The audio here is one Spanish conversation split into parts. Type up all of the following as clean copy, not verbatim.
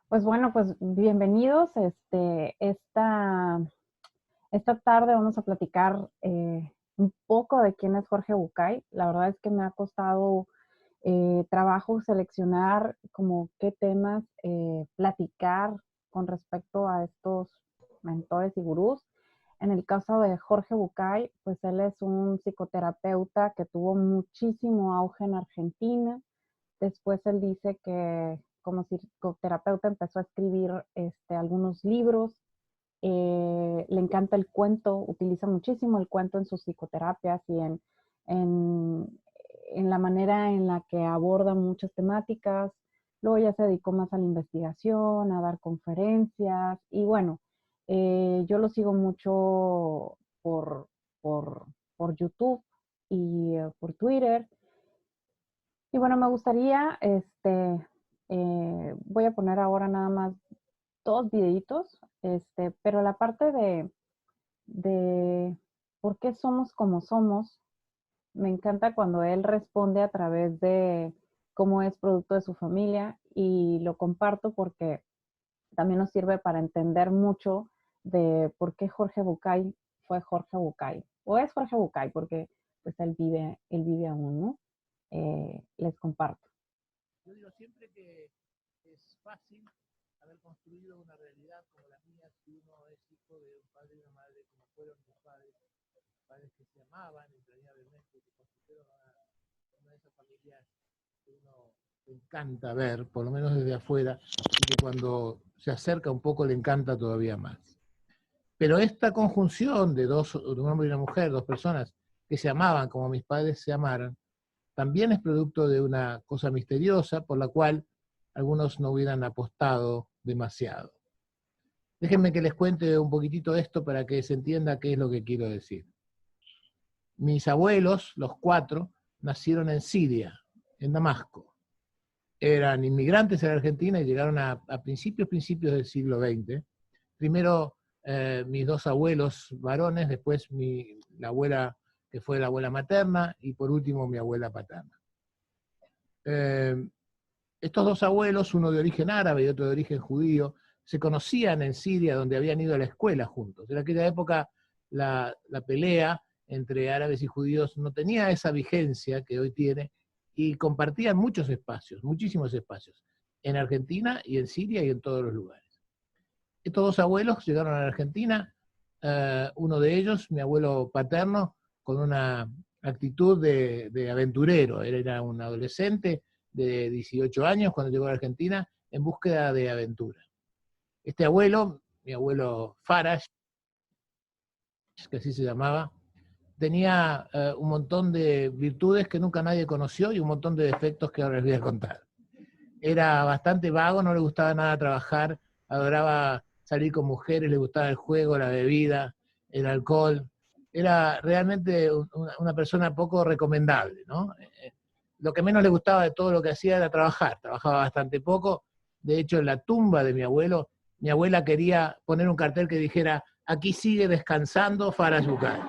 Pues bueno, pues bienvenidos. Esta tarde vamos a platicar un poco de quién es Jorge Bucay. La verdad es que me ha costado trabajo seleccionar como qué temas platicar con respecto a estos mentores y gurús. En el caso de Jorge Bucay, pues él es un psicoterapeuta que tuvo muchísimo auge en Argentina. Después él dice que como psicoterapeuta empezó a escribir algunos libros. Le encanta el cuento, utiliza muchísimo el cuento en sus psicoterapias y en, en la manera en la que aborda muchas temáticas. Luego ya se dedicó más a la investigación, a dar conferencias y bueno, yo lo sigo mucho por, por YouTube y por Twitter. Y bueno, me gustaría, voy a poner ahora nada más dos videitos, pero la parte de por qué somos como somos, me encanta cuando él responde a través de cómo es producto de su familia y lo comparto porque también nos sirve para entender mucho de por qué Jorge Bucay fue Jorge Bucay, o es Jorge Bucay, porque pues él vive aún, ¿no? Les comparto. Yo digo siempre que es fácil haber construido una realidad como la mía si uno es hijo de un padre y una madre como fueron mis padres, padres que se amaban entrañablemente, que construyeron una de esas familias que uno le encanta ver, por lo menos desde afuera, y que cuando se acerca un poco le encanta todavía más. Pero esta conjunción de un hombre y una mujer, dos personas que se amaban como mis padres se amaran, también es producto de una cosa misteriosa por la cual algunos no hubieran apostado demasiado. Déjenme que les cuente un poquitito esto para que se entienda qué es lo que quiero decir. Mis abuelos, los cuatro, nacieron en Siria, en Damasco. Eran inmigrantes en Argentina y llegaron a principios del siglo XX. Primero mis dos abuelos varones, después la abuela que fue la abuela materna y por último mi abuela paterna. Estos dos abuelos, uno de origen árabe y otro de origen judío, se conocían en Siria donde habían ido a la escuela juntos. En aquella época la pelea entre árabes y judíos no tenía esa vigencia que hoy tiene y compartían muchos espacios, muchísimos espacios, en Argentina y en Siria y en todos los lugares. Estos dos abuelos llegaron a la Argentina, uno de ellos, mi abuelo paterno, con una actitud de aventurero. Él era un adolescente de 18 años cuando llegó a la Argentina en búsqueda de aventura. Este abuelo, mi abuelo Faraj, que así se llamaba, tenía un montón de virtudes que nunca nadie conoció y un montón de defectos que ahora les voy a contar. Era bastante vago, no le gustaba nada trabajar, adoraba salir con mujeres, le gustaba el juego, la bebida, el alcohol. Era realmente una persona poco recomendable, ¿no? Lo que menos le gustaba de todo lo que hacía era trabajar, trabajaba bastante poco. De hecho, en la tumba de mi abuelo, mi abuela quería poner un cartel que dijera: aquí sigue descansando Faraj Bucay.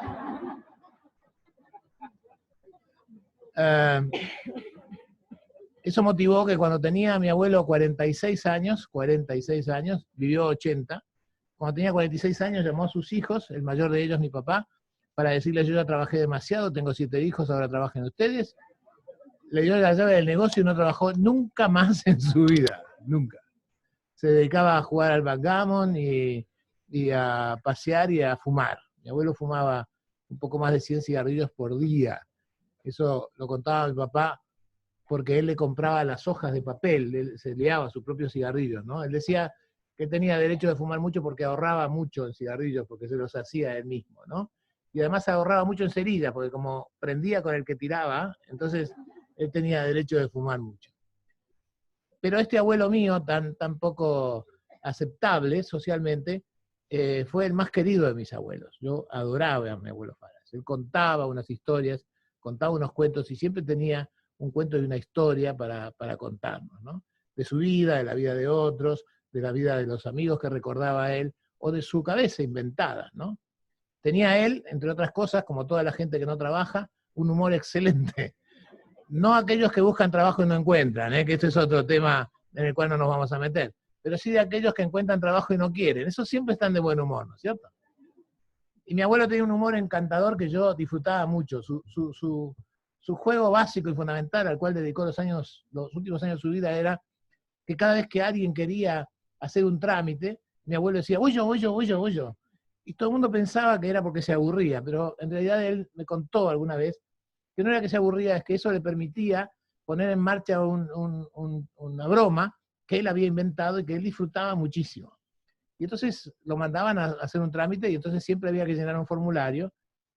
Eso motivó que cuando tenía mi abuelo 46 años, vivió 80, cuando tenía 46 años llamó a sus hijos, el mayor de ellos mi papá, para decirles: yo ya trabajé demasiado, tengo 7 hijos, ahora trabajen ustedes. Le dio la llave del negocio y no trabajó nunca más en su vida, nunca. Se dedicaba a jugar al backgammon y a pasear y a fumar. Mi abuelo fumaba un poco más de 100 cigarrillos por día. Eso lo contaba mi papá porque él le compraba las hojas de papel, él se liaba sus propios cigarrillos, ¿no? Él decía que tenía derecho de fumar mucho porque ahorraba mucho en cigarrillos, porque se los hacía él mismo, ¿no? Y además ahorraba mucho en cerillas, porque como prendía con el que tiraba, entonces él tenía derecho de fumar mucho. Pero este abuelo mío, tan poco aceptable socialmente, fue el más querido de mis abuelos. Yo adoraba a mi abuelo Faraj. Él contaba unas historias, contaba unos cuentos y siempre tenía un cuento y una historia para contarnos, ¿no? De su vida, de la vida de otros, de la vida de los amigos que recordaba él, o de su cabeza inventada, ¿no? Tenía él, entre otras cosas, como toda la gente que no trabaja, un humor excelente. No aquellos que buscan trabajo y no encuentran, que este es otro tema en el cual no nos vamos a meter. pero sí de aquellos que encuentran trabajo y no quieren. Esos siempre están de buen humor, ¿no es cierto? Y mi abuelo tenía un humor encantador que yo disfrutaba mucho. Su juego básico y fundamental al cual dedicó los últimos años de su vida era que cada vez que alguien quería hacer un trámite, mi abuelo decía, voy yo, voy yo, voy yo, voy yo. Y todo el mundo pensaba que era porque se aburría, pero en realidad él me contó alguna vez que no era que se aburría, es que eso le permitía poner en marcha una broma que él había inventado y que él disfrutaba muchísimo. Y entonces lo mandaban a hacer un trámite y entonces siempre había que llenar un formulario.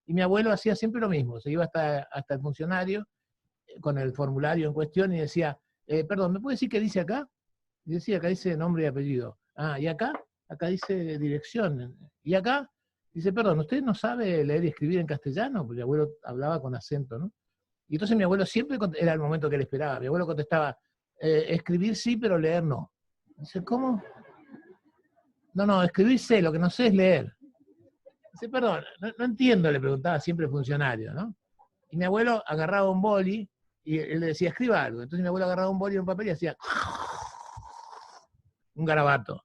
Y mi abuelo hacía siempre lo mismo, se iba hasta el funcionario con el formulario en cuestión y decía, perdón, ¿me puede decir qué dice acá? Y decía, acá dice nombre y apellido. Ah, ¿y acá? Acá dice dirección. ¿Y acá? Dice, perdón, ¿usted no sabe leer y escribir en castellano? Porque mi abuelo hablaba con acento, ¿no? Y entonces mi abuelo siempre, era el momento que él esperaba, mi abuelo contestaba, escribir sí, pero leer no. Dice, ¿cómo? No, no, escribir sé, lo que no sé es leer. Dice, perdón, no entiendo, le preguntaba siempre el funcionario, ¿no? Y mi abuelo agarraba un boli y él le decía, escriba algo. Entonces mi abuelo agarraba un boli y un papel y hacía un garabato.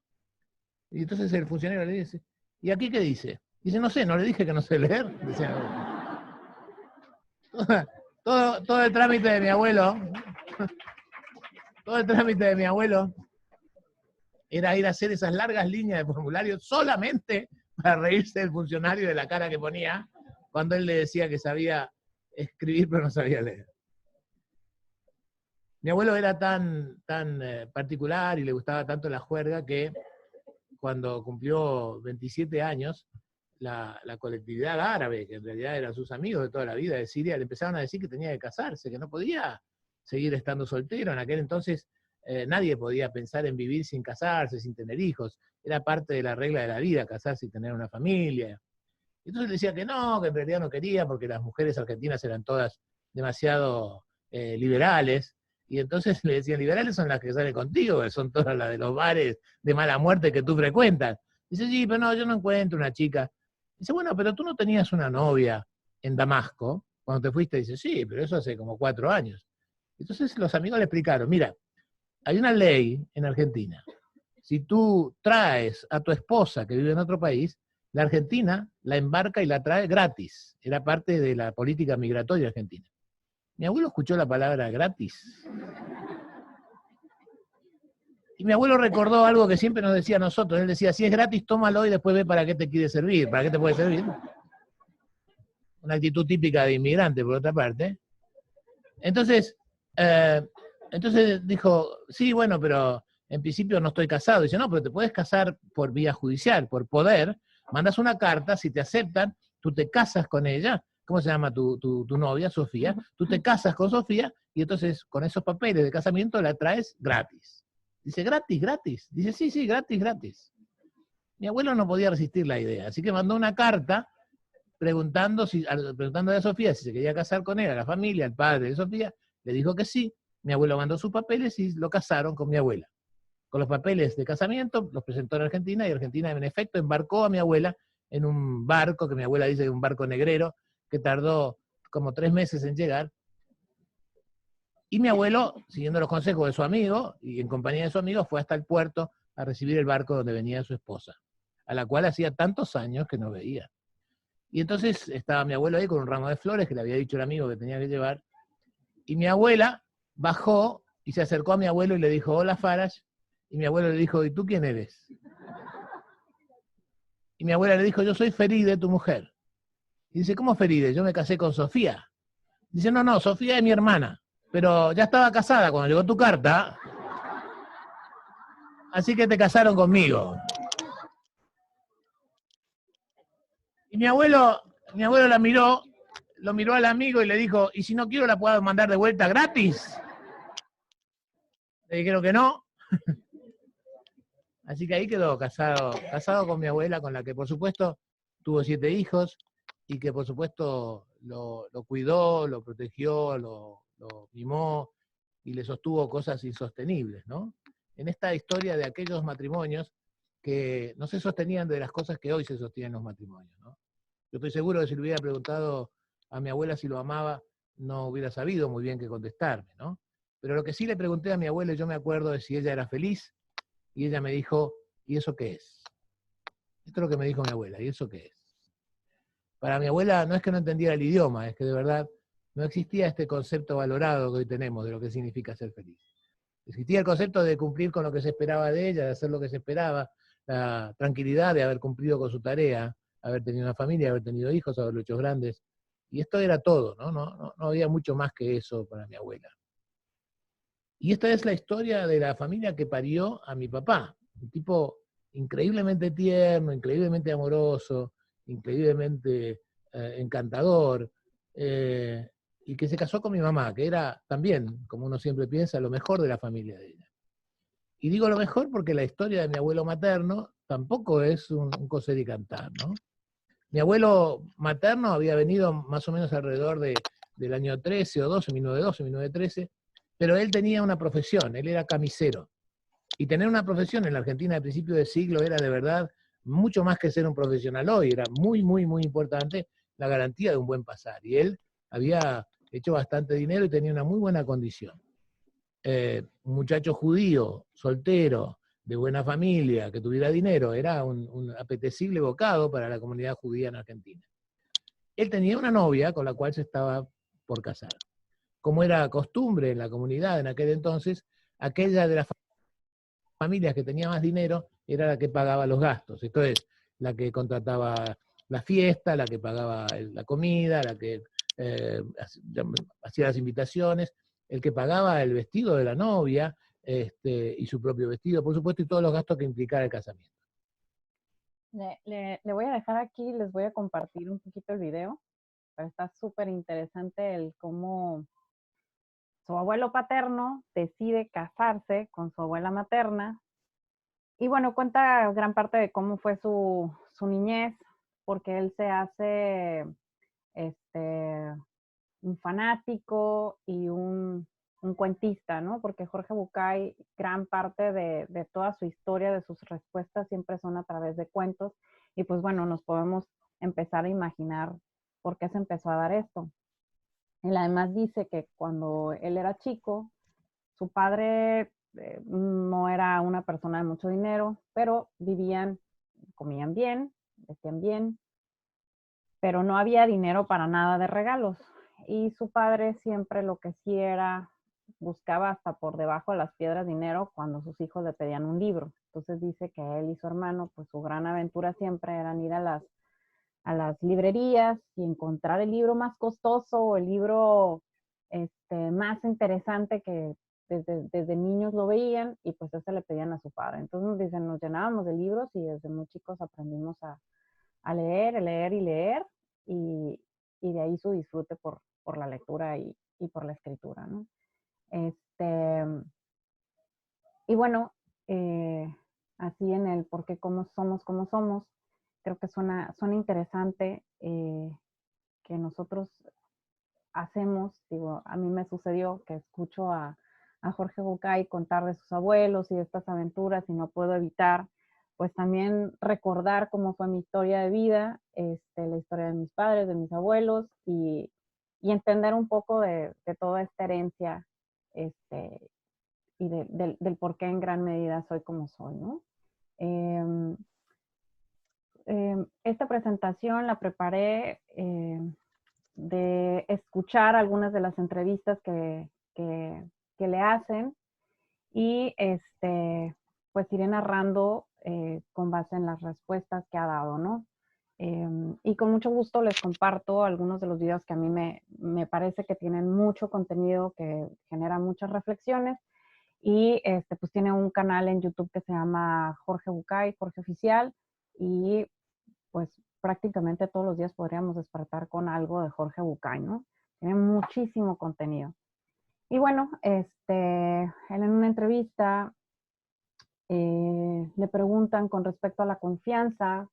Y entonces el funcionario le dice, ¿y aquí qué dice? Dice, no sé, no le dije que no sé leer. Decía, todo el trámite de mi abuelo, todo el trámite de mi abuelo era ir a hacer esas largas líneas de formulario solamente para reírse del funcionario y de la cara que ponía cuando él le decía que sabía escribir pero no sabía leer. Mi abuelo era tan particular y le gustaba tanto la juerga que cuando cumplió 27 años, la colectividad árabe, que en realidad eran sus amigos de toda la vida de Siria, le empezaron a decir que tenía que casarse, que no podía seguir estando soltero. En aquel entonces nadie podía pensar en vivir sin casarse, sin tener hijos. Era parte de la regla de la vida, casarse y tener una familia. Entonces le decía que en realidad no quería, porque las mujeres argentinas eran todas demasiado liberales. Y entonces le decían, liberales son las que salen contigo, que son todas las de los bares de mala muerte que tú frecuentas. Dice, sí, pero no, yo no encuentro una chica. Dice, bueno, pero tú no tenías una novia en Damasco cuando te fuiste. Dice, sí, pero eso hace como 4 años. Entonces los amigos le explicaron, mira, hay una ley en Argentina. Si tú traes a tu esposa que vive en otro país, la Argentina la embarca y la trae gratis. Era parte de la política migratoria argentina. Mi abuelo escuchó la palabra gratis. Y mi abuelo recordó algo que siempre nos decía a nosotros. Él decía, si es gratis, tómalo y después ve para qué te quiere servir, para qué te puede servir. Una actitud típica de inmigrante, por otra parte. Entonces dijo, sí, bueno, pero en principio no estoy casado. Dice, no, pero te puedes casar por vía judicial, por poder. Mandas una carta, si te aceptan, tú te casas con ella. ¿Cómo se llama tu novia? Sofía. Tú te casas con Sofía y entonces con esos papeles de casamiento la traes gratis. Dice, gratis, gratis. Dice, sí, sí, gratis, gratis. Mi abuelo no podía resistir la idea, así que mandó una carta preguntándole a Sofía si se quería casar con él, a la familia, al padre de Sofía. Le dijo que sí. Mi abuelo mandó sus papeles y lo casaron con mi abuela. Con los papeles de casamiento los presentó en Argentina y Argentina en efecto embarcó a mi abuela en un barco, que mi abuela dice que es un barco negrero, que tardó como 3 meses en llegar. Y mi abuelo, siguiendo los consejos de su amigo y en compañía de su amigo, fue hasta el puerto a recibir el barco donde venía su esposa, a la cual hacía tantos años que no veía. Y entonces estaba mi abuelo ahí con un ramo de flores que le había dicho el amigo que tenía que llevar. Y mi abuela bajó y se acercó a mi abuelo y le dijo, hola Farage. Y mi abuelo le dijo, ¿y tú quién eres? Y mi abuela le dijo, yo soy Feride, tu mujer. Y dice, ¿cómo Feride? Yo me casé con Sofía. Dice, no, no, Sofía es mi hermana, pero ya estaba casada cuando llegó tu carta, así que te casaron conmigo. Y mi abuelo la miró, lo miró al amigo y le dijo, ¿y si no quiero la puedo mandar de vuelta gratis? Le dijeron que no. Así que ahí quedó casado con mi abuela, con la que por supuesto tuvo 7 hijos y que por supuesto lo cuidó, lo protegió, lo mimó y le sostuvo cosas insostenibles, ¿no? En esta historia de aquellos matrimonios que no se sostenían de las cosas que hoy se sostienen los matrimonios, ¿no? Yo estoy seguro que si le hubiera preguntado a mi abuela si lo amaba, no hubiera sabido muy bien qué contestarme, ¿no? Pero lo que sí le pregunté a mi abuela, y yo me acuerdo de si ella era feliz, y ella me dijo, ¿y eso qué es? Esto es lo que me dijo mi abuela, ¿y eso qué es? Para mi abuela no es que no entendiera el idioma, es que de verdad no existía este concepto valorado que hoy tenemos de lo que significa ser feliz. Existía el concepto de cumplir con lo que se esperaba de ella, de hacer lo que se esperaba, la tranquilidad de haber cumplido con su tarea, haber tenido una familia, haber tenido hijos, haberlo hecho grandes. Y esto era todo, ¿no? No había mucho más que eso para mi abuela. Y esta es la historia de la familia que parió a mi papá, un tipo increíblemente tierno, increíblemente amoroso, increíblemente encantador, y que se casó con mi mamá, que era también, como uno siempre piensa, lo mejor de la familia de ella. Y digo lo mejor porque la historia de mi abuelo materno tampoco es un coser y cantar, ¿no? Mi abuelo materno había venido más o menos alrededor del año 13 o 12, 1912, 1913, pero él tenía una profesión, él era camisero. Y tener una profesión en la Argentina de principio de siglo era de verdad mucho más que ser un profesional hoy, era muy, muy, muy importante la garantía de un buen pasar. Y él había hecho bastante dinero y tenía una muy buena condición. Un muchacho judío, soltero, de buena familia, que tuviera dinero, era un apetecible bocado para la comunidad judía en Argentina. Él tenía una novia con la cual se estaba por casar. Como era costumbre en la comunidad en aquel entonces, aquella de las familias que tenía más dinero era la que pagaba los gastos. Esto es, la que contrataba la fiesta, la que pagaba la comida, la que hacía las invitaciones, el que pagaba el vestido de la novia, y su propio vestido, por supuesto, y todos los gastos que implicara el casamiento. Le voy a dejar aquí, les voy a compartir un poquito el video, pero está súper interesante el cómo su abuelo paterno decide casarse con su abuela materna. Y bueno, cuenta gran parte de cómo fue su niñez, porque él se hace este, un fanático y un cuentista, ¿no? Porque Jorge Bucay, gran parte de toda su historia, de sus respuestas, siempre son a través de cuentos. Y pues bueno, nos podemos empezar a imaginar por qué se empezó a dar esto. Él además dice que cuando él era chico, su padre no era una persona de mucho dinero, pero vivían, comían bien, vestían bien, pero no había dinero para nada de regalos. Y su padre siempre lo que sí era, buscaba hasta por debajo de las piedras dinero cuando sus hijos le pedían un libro. Entonces dice que él y su hermano, pues su gran aventura siempre eran ir a las librerías y encontrar el libro más costoso o el libro más interesante que desde niños lo veían y pues ese le pedían a su padre. Entonces nos dicen, nos llenábamos de libros y desde muy chicos aprendimos a leer y leer y, y de ahí su disfrute por la lectura y por la escritura, ¿no? Este, y bueno, así en el por qué cómo somos, creo que suena interesante que nosotros hacemos, digo, a mí me sucedió que escucho a Jorge Bucay contar de sus abuelos y de estas aventuras y no puedo evitar, pues también recordar cómo fue mi historia de vida, la historia de mis padres, de mis abuelos y entender un poco de toda esta herencia y del por qué en gran medida soy como soy, ¿no? Eh, esta presentación la preparé de escuchar algunas de las entrevistas que le hacen y pues iré narrando con base en las respuestas que ha dado, ¿no? Y con mucho gusto les comparto algunos de los videos que a mí me parece que tienen mucho contenido, que genera muchas reflexiones. Y pues tiene un canal en YouTube que se llama Jorge Bucay, Jorge Oficial, y pues prácticamente todos los días podríamos despertar con algo de Jorge Bucay, ¿no? Tiene muchísimo contenido. Y bueno, él en una entrevista le preguntan con respecto a la confianza,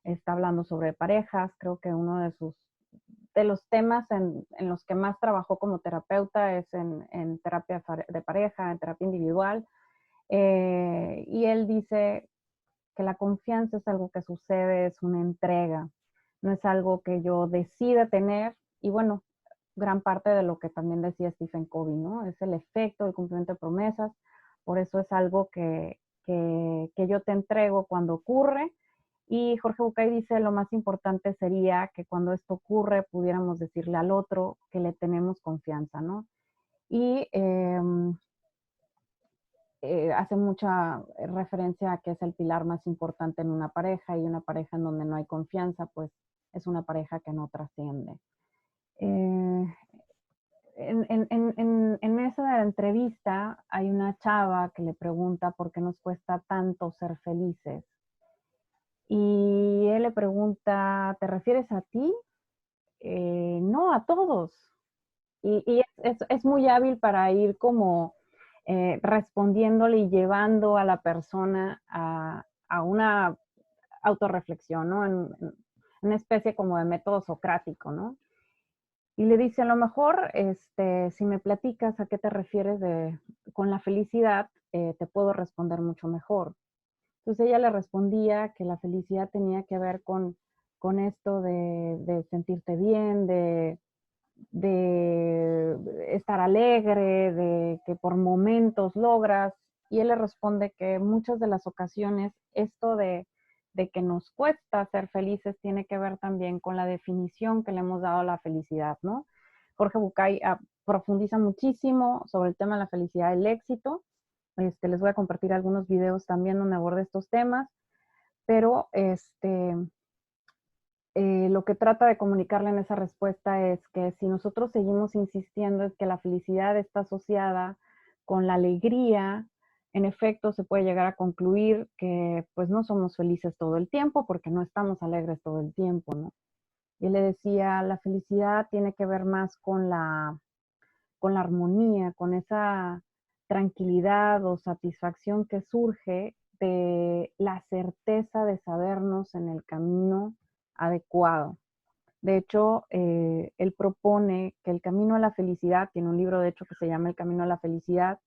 está hablando sobre parejas, creo que uno de los temas en los que más trabajó como terapeuta es en terapia de pareja, en terapia individual, y él dice que la confianza es algo que sucede, es una entrega, no es algo que yo decida tener. Y bueno, gran parte de lo que también decía Stephen Covey, ¿no? Es el efecto del cumplimiento de promesas. Por eso es algo que yo te entrego cuando ocurre. Y Jorge Bucay dice, lo más importante sería que cuando esto ocurre pudiéramos decirle al otro que le tenemos confianza, ¿no? Y hace mucha referencia a que es el pilar más importante en una pareja, y una pareja en donde no hay confianza, pues es una pareja que no trasciende. En esa entrevista hay una chava que le pregunta por qué nos cuesta tanto ser felices. Y él le pregunta, ¿te refieres a ti? No, a todos. Y es muy hábil para ir como respondiéndole y llevando a la persona a una autorreflexión, ¿no? En una especie como de método socrático, ¿no? Y le dice, a lo mejor, si me platicas a qué te refieres con la felicidad, te puedo responder mucho mejor. Entonces ella le respondía que la felicidad tenía que ver con esto de sentirte bien, de estar alegre, de que por momentos logras. Y él le responde que muchas de las ocasiones esto de que nos cuesta ser felices tiene que ver también con la definición que le hemos dado a la felicidad, ¿no? Jorge Bucay profundiza muchísimo sobre el tema de la felicidad y el éxito. Les voy a compartir algunos videos también donde aborda estos temas, pero lo que trata de comunicarle en esa respuesta es que si nosotros seguimos insistiendo es que la felicidad está asociada con la alegría, en efecto se puede llegar a concluir que pues no somos felices todo el tiempo porque no estamos alegres todo el tiempo, ¿no? Y él le decía, la felicidad tiene que ver más con la armonía, con esa tranquilidad o satisfacción que surge de la certeza de sabernos en el camino adecuado. De hecho, él propone que el camino a la felicidad, tiene un libro de hecho que se llama El camino a la felicidad,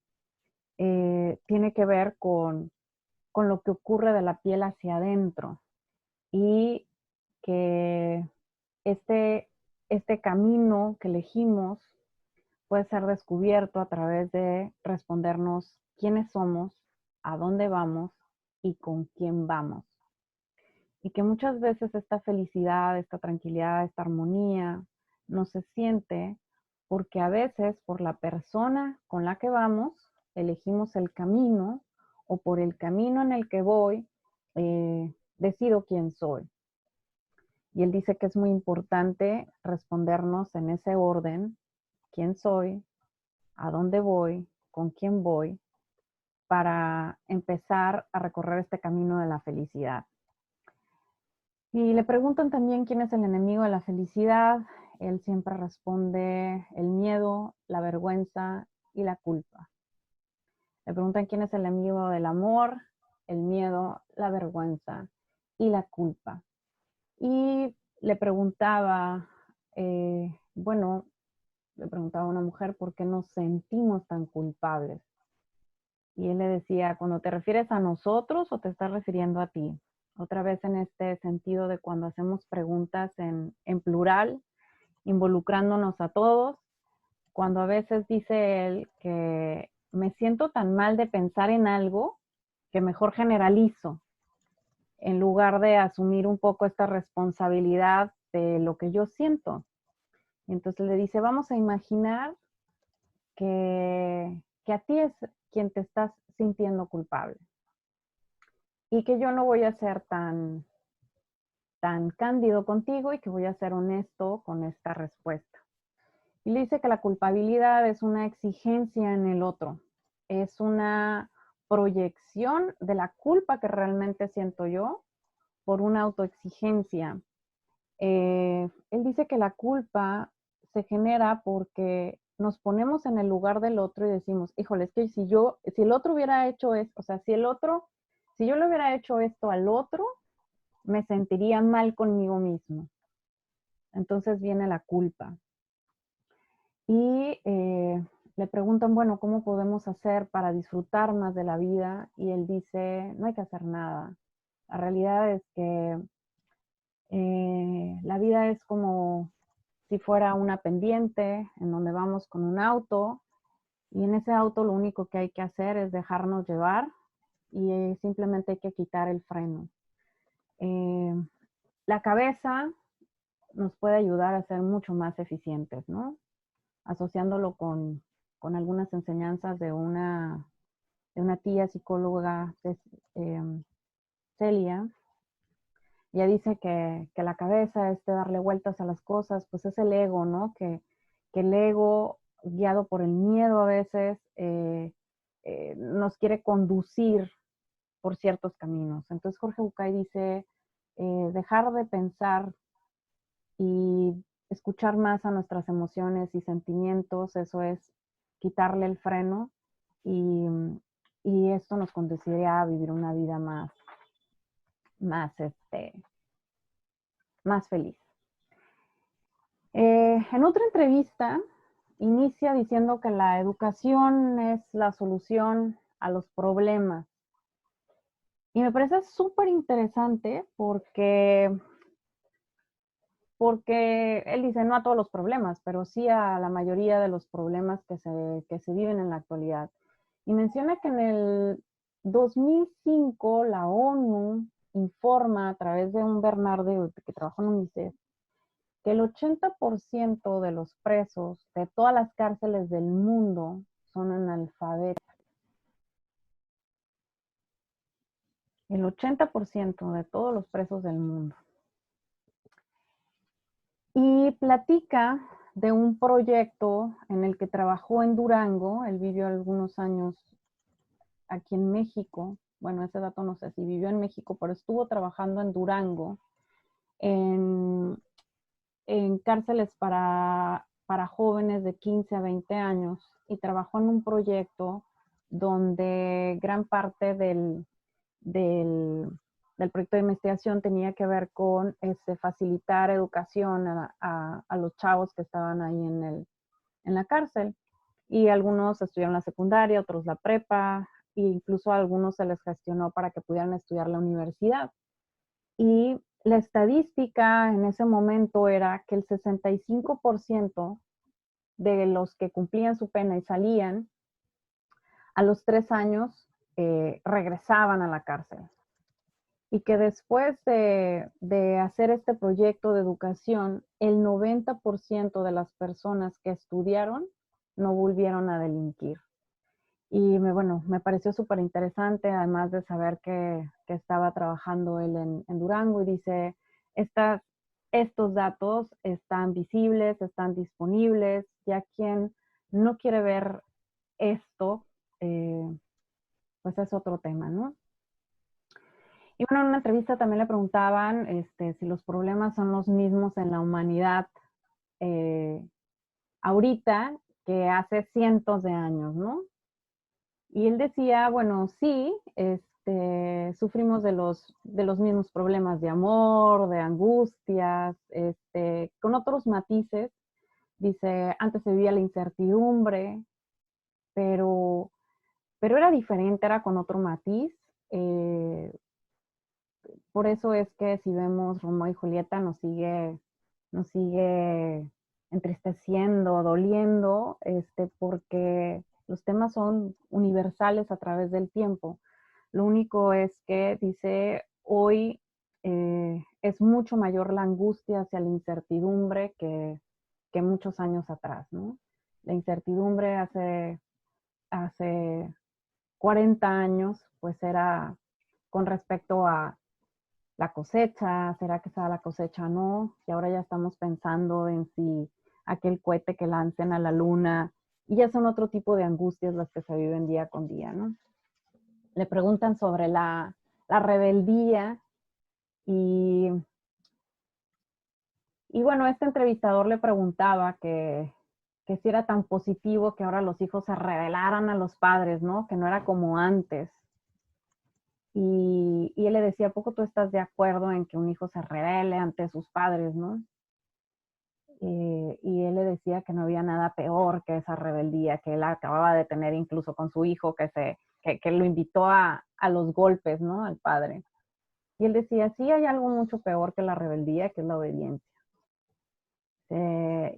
tiene que ver con lo que ocurre de la piel hacia adentro, y que este camino que elegimos puede ser descubierto a través de respondernos quiénes somos, a dónde vamos y con quién vamos. Y que muchas veces esta felicidad, esta tranquilidad, esta armonía no se siente porque a veces por la persona con la que vamos elegimos el camino, o por el camino en el que voy decido quién soy. Y él dice que es muy importante respondernos en ese orden: quién soy, a dónde voy, con quién voy, para empezar a recorrer este camino de la felicidad. Y le preguntan también quién es el enemigo de la felicidad. Él siempre responde el miedo, la vergüenza y la culpa. Le preguntan quién es el enemigo del amor, el miedo, la vergüenza y la culpa. Y le preguntaba, le preguntaba a una mujer por qué nos sentimos tan culpables. Y él le decía, ¿cuando te refieres a nosotros o te estás refiriendo a ti? Otra vez en este sentido de cuando hacemos preguntas en plural, involucrándonos a todos, cuando a veces dice él que me siento tan mal de pensar en algo que mejor generalizo, en lugar de asumir un poco esta responsabilidad de lo que yo siento. Y entonces le dice, vamos a imaginar que a ti es quien te estás sintiendo culpable, y que yo no voy a ser tan cándido contigo y que voy a ser honesto con esta respuesta. Y le dice que la culpabilidad es una exigencia en el otro, es una proyección de la culpa que realmente siento yo por una autoexigencia. Él dice que la culpa se genera porque nos ponemos en el lugar del otro y decimos, híjole, es que si el otro hubiera hecho esto, o sea, si yo le hubiera hecho esto al otro, me sentiría mal conmigo mismo. Entonces viene la culpa. Y le preguntan, bueno, ¿cómo podemos hacer para disfrutar más de la vida? Y él dice, no hay que hacer nada. La realidad es que la vida es como si fuera una pendiente en donde vamos con un auto, y en ese auto lo único que hay que hacer es dejarnos llevar y simplemente hay que quitar el freno. La cabeza nos puede ayudar a ser mucho más eficientes, ¿no? Asociándolo con algunas enseñanzas de una tía psicóloga, Celia. Ella dice que la cabeza es de darle vueltas a las cosas, pues es el ego, ¿no? Que el ego, guiado por el miedo a veces, nos quiere conducir por ciertos caminos. Entonces Jorge Bucay dice, dejar de pensar y escuchar más a nuestras emociones y sentimientos, eso es quitarle el freno y, y esto nos conduciría a vivir una vida más, más feliz. En otra entrevista, inicia diciendo que la educación es la solución a los problemas. Y me parece súper interesante porque él dice no a todos los problemas, pero sí a la mayoría de los problemas que se viven en la actualidad. Y menciona que en el 2005 la ONU informa a través de un Bernardo que trabajó en UNICEF que el 80% de los presos de todas las cárceles del mundo son analfabetos. El 80% de todos los presos del mundo. Y platica de un proyecto en el que trabajó en Durango. Él vivió algunos años aquí en México. Bueno, ese dato no sé si vivió en México, pero estuvo trabajando en Durango, en cárceles para jóvenes de 15 a 20 años, y trabajó en un proyecto donde gran parte del proyecto de investigación tenía que ver con facilitar educación a los chavos que estaban ahí en la cárcel. Y algunos estudiaron la secundaria, otros la prepa, e incluso a algunos se les gestionó para que pudieran estudiar la universidad. Y la estadística en ese momento era que el 65% de los que cumplían su pena y salían, a los 3 años regresaban a la cárcel. Y que después de hacer este proyecto de educación, el 90% de las personas que estudiaron no volvieron a delinquir. Y me pareció súper interesante, además de saber que estaba trabajando él en Durango, y dice, estos datos están visibles, están disponibles, ya quien no quiere ver esto, pues es otro tema, ¿no? Y bueno, en una entrevista también le preguntaban si los problemas son los mismos en la humanidad ahorita que hace cientos de años, ¿no? Y él decía, bueno, sí, sufrimos de los mismos problemas de amor, de angustias, con otros matices. Dice, antes se vivía la incertidumbre, pero era diferente, era con otro matiz. Por eso es que si vemos Romeo y Julieta nos sigue entristeciendo, doliendo, porque los temas son universales a través del tiempo. Lo único es que dice, hoy es mucho mayor la angustia hacia la incertidumbre que muchos años atrás, ¿no? La incertidumbre hace 40 años, pues era con respecto a la cosecha, ¿será que se da la cosecha o no? Y ahora ya estamos pensando en si aquel cohete que lancen a la luna, y ya son otro tipo de angustias las que se viven día con día, ¿no? Le preguntan sobre la rebeldía y bueno, este entrevistador le preguntaba que si era tan positivo que ahora los hijos se rebelaran a los padres, ¿no? Que no era como antes. Y él le decía, ¿a poco tú estás de acuerdo en que un hijo se rebele ante sus padres, no? Y él le decía que no había nada peor que esa rebeldía que él acababa de tener incluso con su hijo, que lo invitó a los golpes, ¿no? Al padre. Y él decía, sí hay algo mucho peor que la rebeldía, que es la obediencia.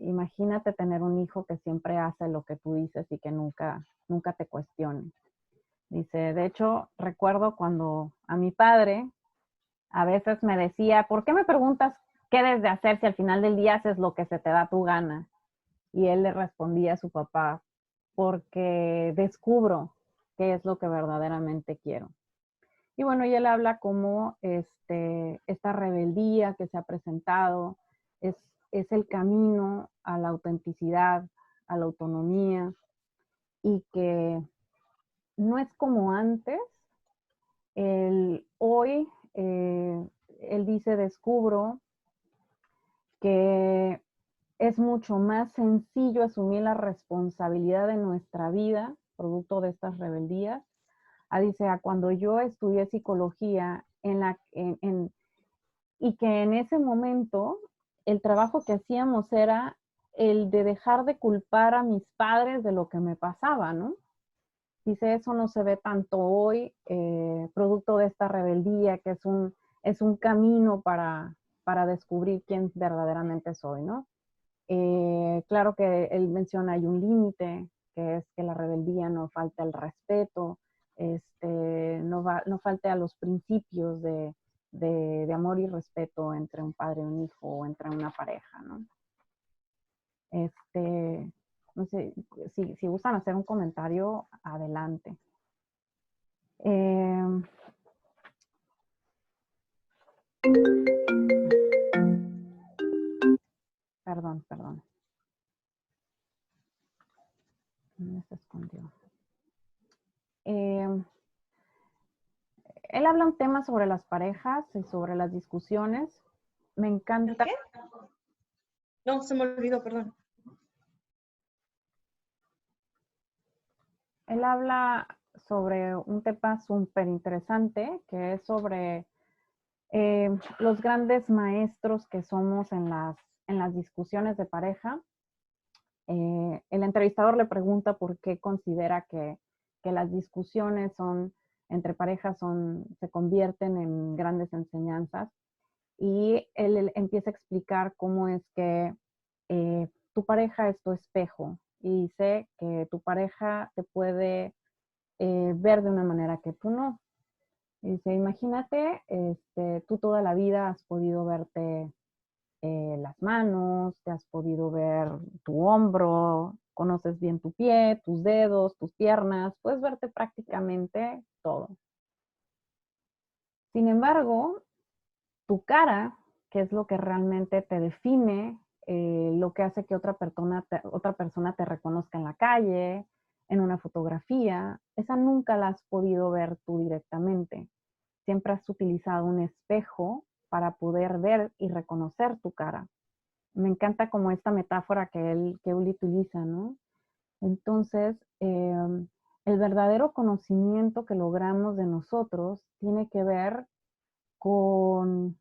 Imagínate tener un hijo que siempre hace lo que tú dices y que nunca te cuestione. Dice, de hecho, recuerdo cuando a mi padre a veces me decía, ¿por qué me preguntas qué debes de hacer si al final del día haces lo que se te da tu gana? Y él le respondía a su papá, porque descubro qué es lo que verdaderamente quiero. Y bueno, y él habla como esta rebeldía que se ha presentado es el camino a la autenticidad, a la autonomía, y que no es como antes. Hoy, él dice, descubro que es mucho más sencillo asumir la responsabilidad de nuestra vida, producto de estas rebeldías. Dice, cuando yo estudié psicología y que en ese momento el trabajo que hacíamos era el de dejar de culpar a mis padres de lo que me pasaba, ¿no? Dice, eso no se ve tanto hoy, producto de esta rebeldía, que es un camino para descubrir quién verdaderamente soy, ¿no? Claro que él menciona hay un límite, que es que la rebeldía no falta el respeto, no falte a los principios de amor y respeto entre un padre y un hijo o entre una pareja, ¿no? No sé, si gustan hacer un comentario, adelante. Eh, perdón. ¿Dónde se escondió? Él habla un tema sobre las parejas y sobre las discusiones. Me encanta. ¿Qué? No, se me olvidó, perdón. Él habla sobre un tema súper interesante, que es sobre los grandes maestros que somos en las discusiones de pareja. El entrevistador le pregunta por qué considera que las discusiones entre parejas se convierten en grandes enseñanzas. Y él empieza a explicar cómo es que tu pareja es tu espejo y dice que tu pareja te puede ver de una manera que tú no. Y dice, imagínate, tú toda la vida has podido verte las manos, te has podido ver tu hombro, conoces bien tu pie, tus dedos, tus piernas, puedes verte prácticamente todo. Sin embargo, tu cara, que es lo que realmente te define, lo que hace que otra persona te reconozca en la calle, en una fotografía, esa nunca la has podido ver tú directamente. Siempre has utilizado un espejo para poder ver y reconocer tu cara. Me encanta como esta metáfora que él utiliza, ¿no? Entonces, el verdadero conocimiento que logramos de nosotros tiene que ver con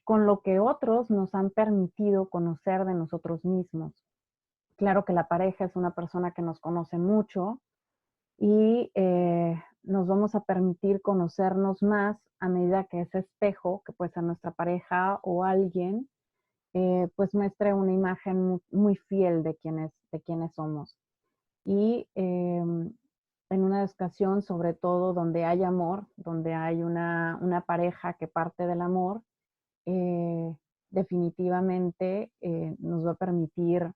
lo que otros nos han permitido conocer de nosotros mismos. Claro que la pareja es una persona que nos conoce mucho y nos vamos a permitir conocernos más a medida que ese espejo, que puede ser nuestra pareja o alguien, pues muestre una imagen muy fiel de quiénes somos. Y en una ocasión, sobre todo donde hay amor, donde hay una pareja que parte del amor, definitivamente nos va a permitir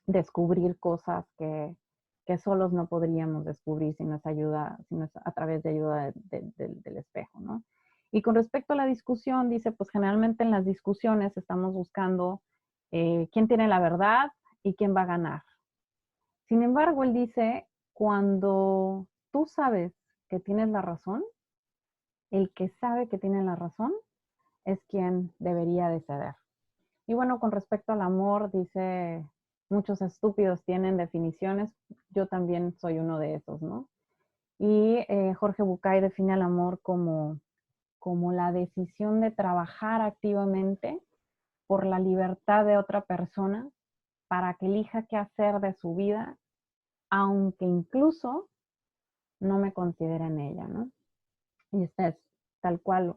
descubrir cosas que solos no podríamos descubrir si no es a través de ayuda del espejo, ¿no? Y con respecto a la discusión, dice, pues generalmente en las discusiones estamos buscando quién tiene la verdad y quién va a ganar. Sin embargo, él dice, cuando tú sabes que tienes la razón, el que sabe que tiene la razón es quien debería de ceder. Y bueno, con respecto al amor, dice, muchos estúpidos tienen definiciones, yo también soy uno de esos, ¿no? Y Jorge Bucay define el amor como la decisión de trabajar activamente por la libertad de otra persona para que elija qué hacer de su vida, aunque incluso no me considere en ella, ¿no? Y esta es tal cual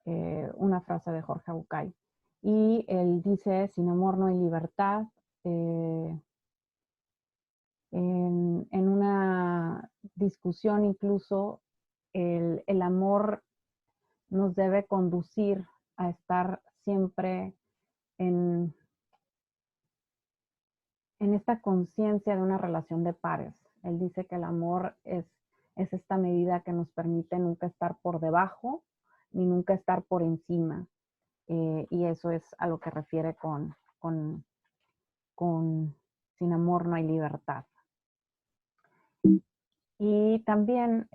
una frase de Jorge Bucay. Y él dice, sin amor no hay libertad. en una discusión incluso, el amor nos debe conducir a estar siempre en esta conciencia de una relación de pares. Él dice que el amor es esta medida que nos permite nunca estar por debajo ni nunca estar por encima. Y eso es a lo que refiere con sin amor no hay libertad. Y también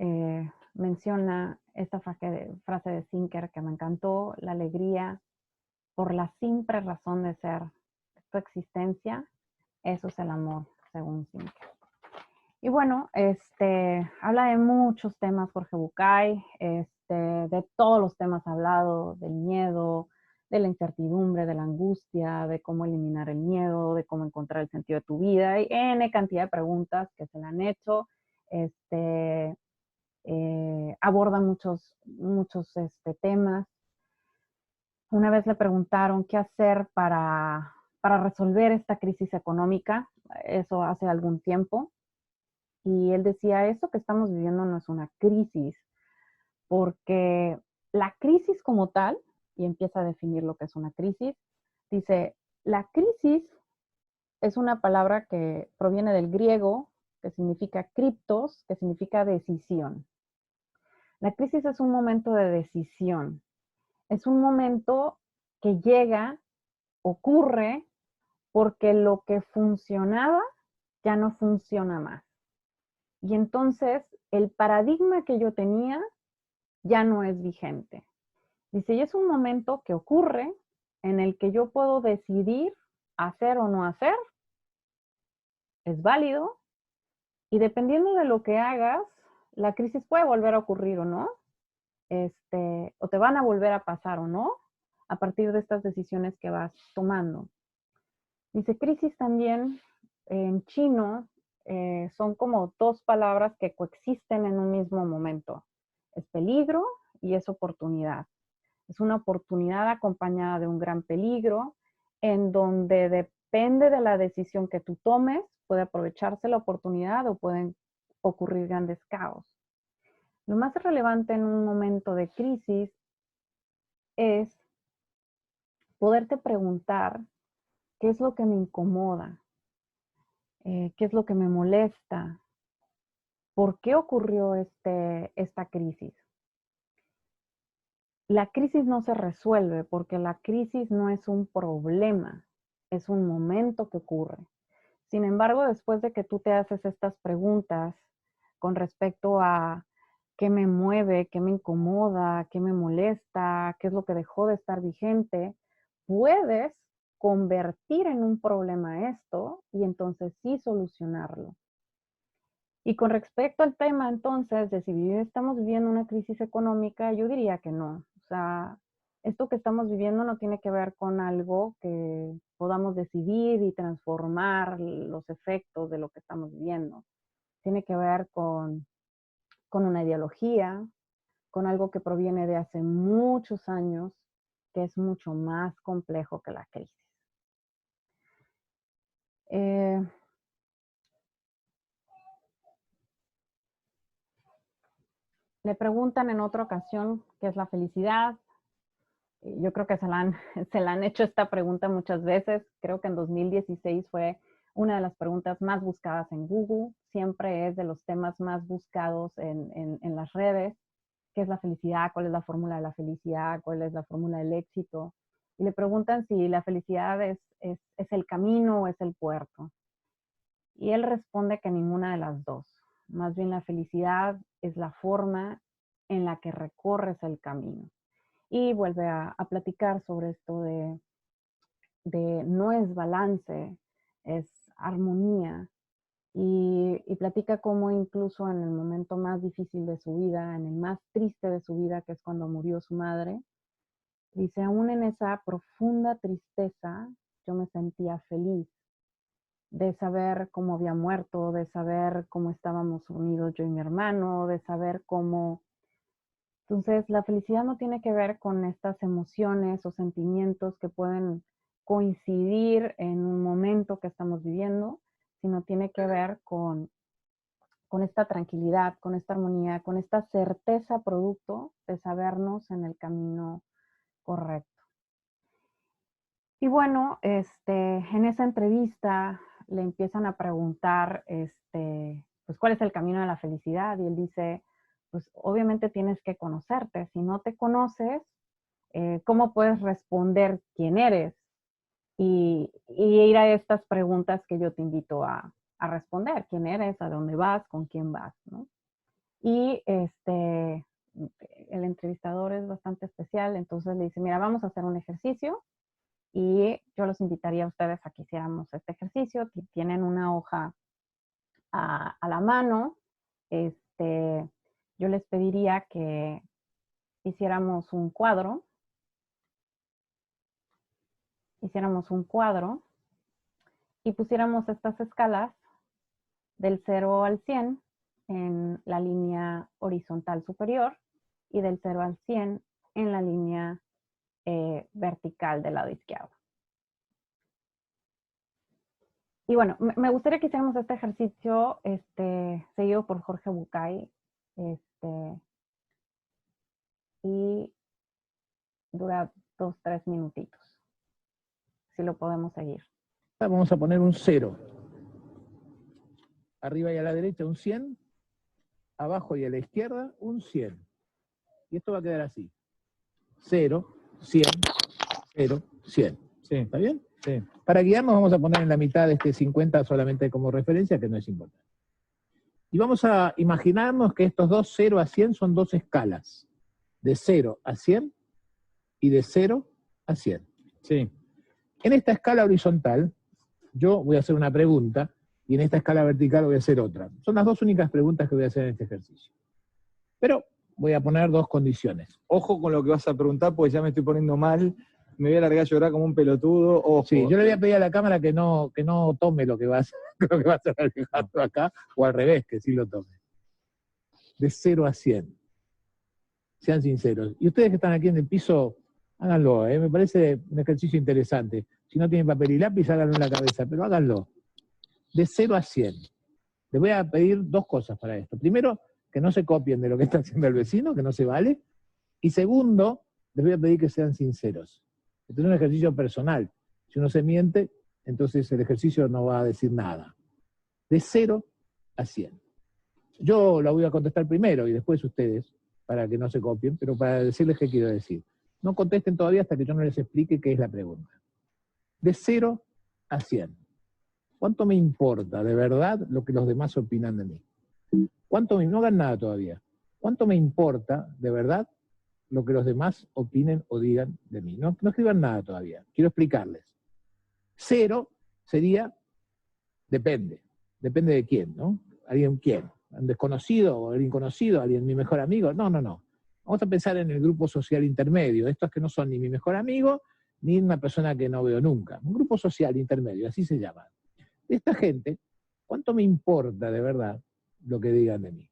menciona esta frase de Zinker que me encantó: la alegría por la simple razón de ser tu existencia, eso es el amor, según Zinker. Y bueno, habla de muchos temas Jorge Bucay, de todos los temas hablado, del miedo, de la incertidumbre, de la angustia, de cómo eliminar el miedo, de cómo encontrar el sentido de tu vida, y N cantidad de preguntas que se le han hecho. Aborda muchos temas. Una vez le preguntaron qué hacer para resolver esta crisis económica, eso hace algún tiempo, y él decía, esto que estamos viviendo no es una crisis, porque la crisis como tal, y empieza a definir lo que es una crisis, dice, la crisis es una palabra que proviene del griego, que significa kriptos, que significa decisión. La crisis es un momento de decisión, es un momento que llega, ocurre, porque lo que funcionaba ya no funciona más. Y entonces el paradigma que yo tenía ya no es vigente. Dice, y es un momento que ocurre en el que yo puedo decidir hacer o no hacer, es válido, y dependiendo de lo que hagas, la crisis puede volver a ocurrir o no, o te van a volver a pasar o no, a partir de estas decisiones que vas tomando. Dice, crisis también en chino son como dos palabras que coexisten en un mismo momento. Es peligro y es oportunidad. Es una oportunidad acompañada de un gran peligro, en donde depende de la decisión que tú tomes, puede aprovecharse la oportunidad o pueden ocurrir grandes caos. Lo más relevante en un momento de crisis es poderte preguntar qué es lo que me incomoda, qué es lo que me molesta, por qué ocurrió esta crisis. La crisis no se resuelve porque la crisis no es un problema, es un momento que ocurre. Sin embargo, después de que tú te haces estas preguntas con respecto a qué me mueve, qué me incomoda, qué me molesta, qué es lo que dejó de estar vigente, puedes convertir en un problema esto y entonces sí solucionarlo. Y con respecto al tema entonces de si estamos viviendo una crisis económica, yo diría que no. O sea, esto que estamos viviendo no tiene que ver con algo que podamos decidir y transformar los efectos de lo que estamos viviendo. Tiene que ver con una ideología, con algo que proviene de hace muchos años, que es mucho más complejo que la crisis. Le preguntan en otra ocasión qué es la felicidad. Yo creo que se la han hecho esta pregunta muchas veces. Creo que en 2016 fue una de las preguntas más buscadas en Google. Siempre es de los temas más buscados en las redes. ¿Qué es la felicidad? ¿Cuál es la fórmula de la felicidad? ¿Cuál es la fórmula del éxito? Y le preguntan si la felicidad es el camino o es el puerto. Y él responde que ninguna de las dos. Más bien la felicidad es la forma en la que recorres el camino. Y vuelve a platicar sobre esto de no es balance, es armonía. Y platica cómo incluso en el momento más difícil de su vida, en el más triste de su vida, que es cuando murió su madre, dice, aún en esa profunda tristeza, yo me sentía feliz de saber cómo había muerto, de saber cómo estábamos unidos yo y mi hermano, de saber cómo... Entonces, la felicidad no tiene que ver con estas emociones o sentimientos que pueden coincidir en un momento que estamos viviendo, sino tiene que ver con esta tranquilidad, con esta armonía, con esta certeza producto de sabernos en el camino correcto. Y bueno, en esa entrevista le empiezan a preguntar, pues, ¿cuál es el camino de la felicidad? Y él dice, pues, obviamente tienes que conocerte. Si no te conoces, ¿cómo puedes responder quién eres? Y ir a estas preguntas que yo te invito a responder. ¿Quién eres? ¿A dónde vas? ¿Con quién vas? ¿No? Y el entrevistador es bastante especial, entonces le dice, mira, vamos a hacer un ejercicio y yo los invitaría a ustedes a que hiciéramos este ejercicio. Tienen una hoja a la mano. Yo les pediría que hiciéramos un cuadro. Y pusiéramos estas escalas del 0 al 100 en la línea horizontal superior y del 0 al 100 en la línea vertical del lado izquierdo. Y bueno, me gustaría que hiciéramos este ejercicio seguido por Jorge Bucay. Y dura 2-3 minutitos. Si lo podemos seguir. Vamos a poner un 0. Arriba y a la derecha un 100. Abajo y a la izquierda un 100. Y esto va a quedar así. 0, 100, 0, 100. Sí. ¿Está bien? Sí. Para guiarnos vamos a poner en la mitad de este 50 solamente como referencia, que no es importante. Y vamos a imaginarnos que estos dos 0 a 100 son dos escalas. De 0 a 100 y de 0 a 100. Sí. En esta escala horizontal, yo voy a hacer una pregunta, y en esta escala vertical voy a hacer otra. Son las dos únicas preguntas que voy a hacer en este ejercicio. Pero voy a poner dos condiciones. Ojo con lo que vas a preguntar, porque ya me estoy poniendo mal. Me voy a largar a llorar como un pelotudo. Ojo. Sí, yo le voy a pedir a la cámara que no tome lo que va a hacer, lo que va a hacer Alejandro acá, o al revés, que sí lo tome. De 0 a 100. Sean sinceros. Y ustedes que están aquí en el piso, háganlo, me parece un ejercicio interesante. Si no tienen papel y lápiz, háganlo en la cabeza, pero háganlo. De 0 a 100. Les voy a pedir dos cosas para esto. Primero, que no se copien de lo que está haciendo el vecino, que no se vale. Y segundo, les voy a pedir que sean sinceros. Este es un ejercicio personal. Si uno se miente, entonces el ejercicio no va a decir nada. De 0 a 100. Yo la voy a contestar primero y después ustedes, para que no se copien, pero para decirles qué quiero decir. No contesten todavía hasta que yo no les explique qué es la pregunta. De 0 a 100. ¿Cuánto me importa de verdad lo que los demás opinan de mí? No hagan nada todavía. ¿Cuánto me importa de verdad lo que los demás opinen o digan de mí? No escriban nada todavía. Quiero explicarles. 0 sería, depende. Depende de quién, ¿no? ¿Alguien quién? ¿Un desconocido o alguien conocido? ¿Alguien mi mejor amigo? No. Vamos a pensar en el grupo social intermedio. Estos que no son ni mi mejor amigo, ni una persona que no veo nunca. Un grupo social intermedio, así se llama. De esta gente, ¿cuánto me importa de verdad lo que digan de mí?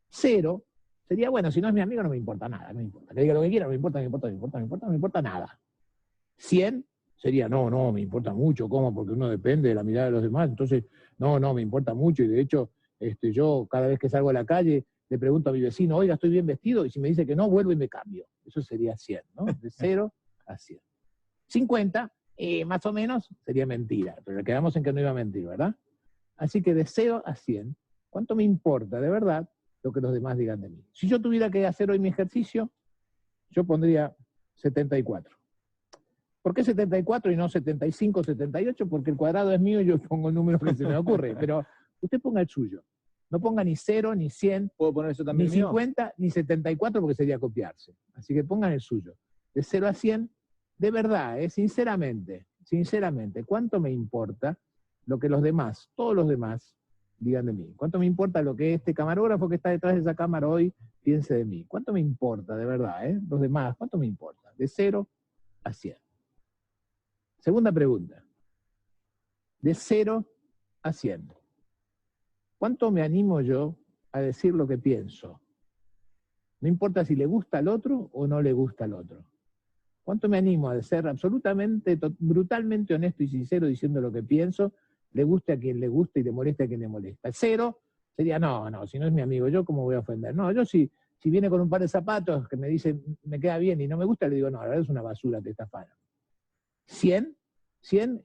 0 sería, bueno, si no es mi amigo no me importa nada, no me importa. Que diga lo que quiera, no me importa nada. 100 sería, no, me importa mucho. ¿Cómo? Porque uno depende de la mirada de los demás. Entonces, no, me importa mucho. Y de hecho, yo cada vez que salgo a la calle le pregunto a mi vecino, oiga, ¿estoy bien vestido? Y si me dice que no, vuelvo y me cambio. Eso sería 100, ¿no? De 0 a 100. 50, más o menos, sería mentira. Pero quedamos en que no iba a mentir, ¿verdad? Así que de 0 a 100, ¿cuánto me importa de verdad lo que los demás digan de mí? Si yo tuviera que hacer hoy mi ejercicio, yo pondría 74. ¿Por qué 74 y no 75, 78? Porque el cuadrado es mío y yo pongo el número que se me ocurre. Pero usted ponga el suyo. No ponga ni 0, ni 100, ¿Puedo poner eso también ni 50, ni 74, porque sería copiarse. Así que pongan el suyo. De 0 a 100, de verdad, sinceramente, ¿cuánto me importa lo que los demás, todos los demás, digan de mí? ¿Cuánto me importa lo que este camarógrafo que está detrás de esa cámara hoy piense de mí? ¿Cuánto me importa, de verdad, los demás? ¿Cuánto me importa? De 0 a 100. Segunda pregunta. De 0 a 100. ¿Cuánto me animo yo a decir lo que pienso? No importa si le gusta al otro o no le gusta al otro. ¿Cuánto me animo a ser absolutamente, brutalmente honesto y sincero diciendo lo que pienso, le guste a quien le guste y le moleste a quien le molesta. 0 sería, no, si no es mi amigo, ¿yo cómo voy a ofender? No, yo si viene con un par de zapatos que me dice, me queda bien y no me gusta, le digo, no, la verdad es una basura, te estafaron. 100